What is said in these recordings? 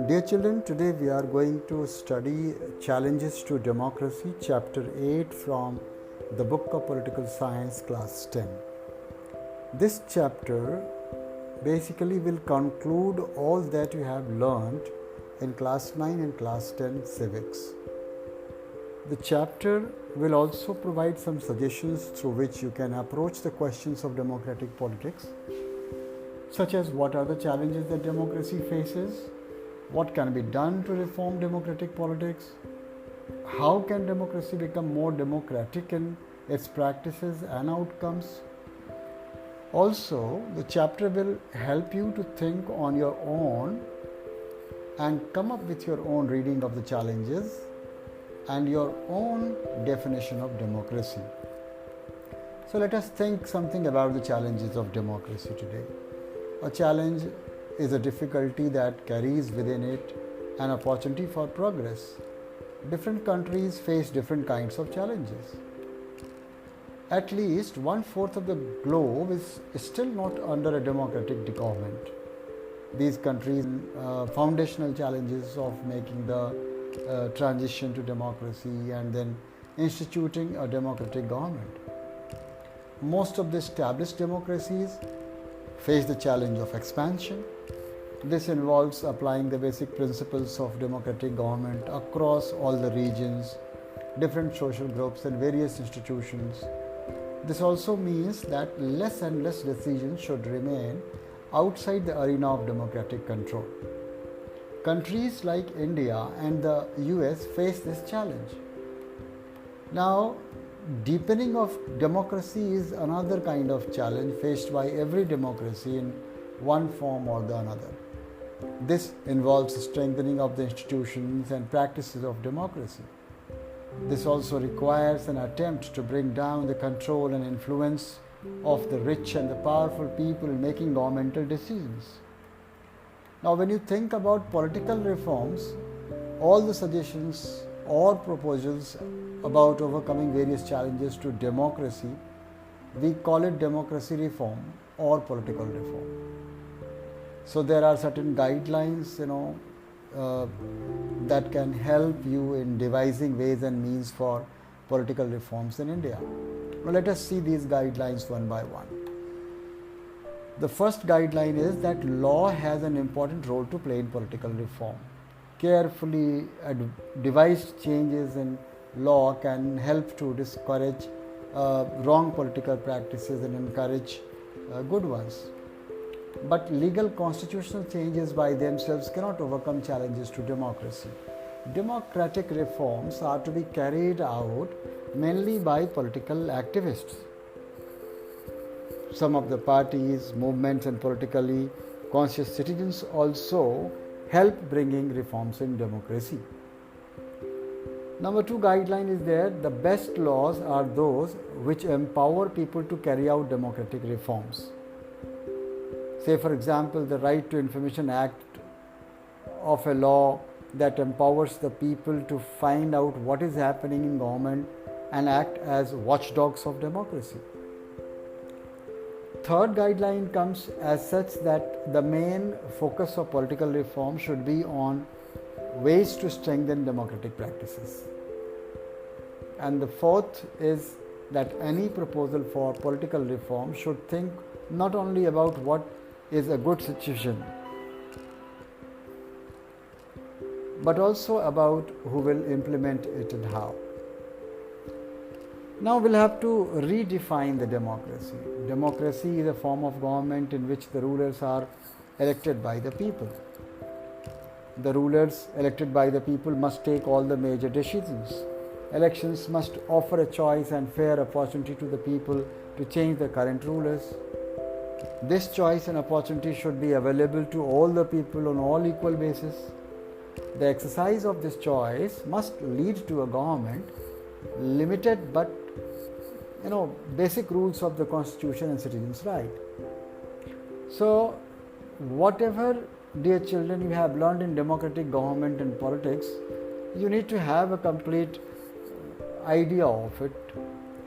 Dear children, today we are going to study Challenges to Democracy, Chapter 8 from the Book of Political Science, Class 10. This chapter basically will conclude all that you have learned in Class 9 and Class 10 Civics. The chapter will also provide some suggestions through which you can approach the questions of democratic politics, such as what are the challenges that democracy faces, what can be done to reform democratic politics, how can democracy become more democratic in its practices and outcomes. Also, the chapter will help you to think on your own and come up with your own reading of the challenges and your own definition of democracy. So let us think something about the challenges of democracy today. A challenge is a difficulty that carries within it an opportunity for progress. Different countries face different kinds of challenges. At least 1/4 of the globe is still not under a democratic government. These countries foundational challenges of making the transition to democracy and then instituting a democratic government. Most of the established democracies face the challenge of expansion. This involves applying the basic principles of democratic government across all the regions, different social groups and various institutions. This also means that less and less decisions should remain outside the arena of democratic control. Countries like India and the US face this challenge. Now, deepening of democracy is another kind of challenge faced by every democracy in one form or the another. This involves strengthening of the institutions and practices of democracy. This also requires an attempt to bring down the control and influence of the rich and the powerful people making governmental decisions. Now, when you think about political reforms, all the suggestions or proposals about overcoming various challenges to democracy, we call it democracy reform or political reform. So there are certain guidelines, that can help you in devising ways and means for political reforms in India. Now let us see these guidelines one by one. The first guideline is that law has an important role to play in political reform. Carefully devised changes in law can help to discourage wrong political practices and encourage good ones. But legal constitutional changes by themselves cannot overcome challenges to democracy. Democratic reforms are to be carried out mainly by political activists. Some of the parties, movements and politically conscious citizens also help bringing reforms in democracy. Number 2 guideline is that the best laws are those which empower people to carry out democratic reforms. Say, for example, the Right to Information Act of a law that empowers the people to find out what is happening in government and act as watchdogs of democracy. Third guideline comes as such that the main focus of political reform should be on ways to strengthen democratic practices. And the fourth is that any proposal for political reform should think not only about what is a good situation, but also about who will implement it and how. Now we'll have to redefine the democracy. Democracy is a form of government in which the rulers are elected by the people. The rulers elected by the people must take all the major decisions. Elections must offer a choice and fair opportunity to the people to change the current rulers. This choice and opportunity should be available to all the people on all equal basis. The exercise of this choice must lead to a government limited but basic rules of the constitution and citizens' right. So whatever, dear children, you have learned in democratic government and politics, you need to have a complete idea of it,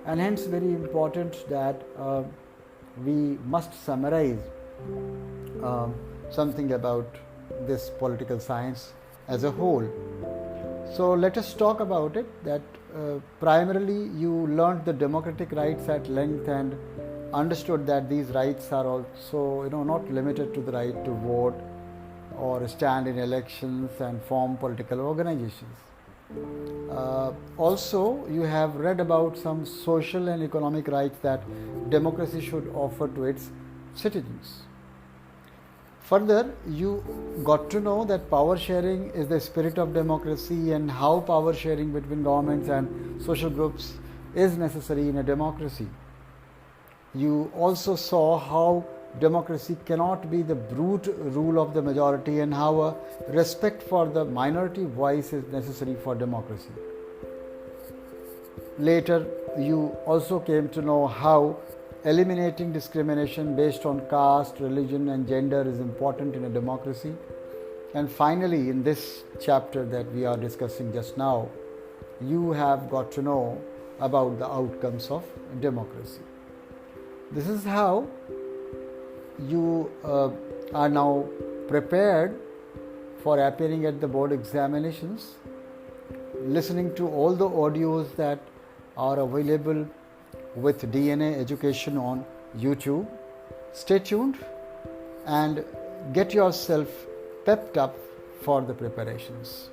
and hence very important that we must summarize something about this political science as a whole. So let us talk about it. That primarily you learned the democratic rights at length and understood that these rights are also not limited to the right to vote or stand in elections and form political organizations. Also, you have read about some social and economic rights that democracy should offer to its citizens. Further, you got to know that power sharing is the spirit of democracy and how power sharing between governments and social groups is necessary in a democracy. You also saw how democracy cannot be the brute rule of the majority and how a respect for the minority voice is necessary for democracy. Later, you also came to know how eliminating discrimination based on caste, religion and gender is important in a democracy. And finally, in this chapter that we are discussing just now, you have got to know about the outcomes of democracy. This is how you are now prepared for appearing at the board examinations, listening to all the audios that are available with DNA Education on YouTube. Stay tuned and get yourself pepped up for the preparations.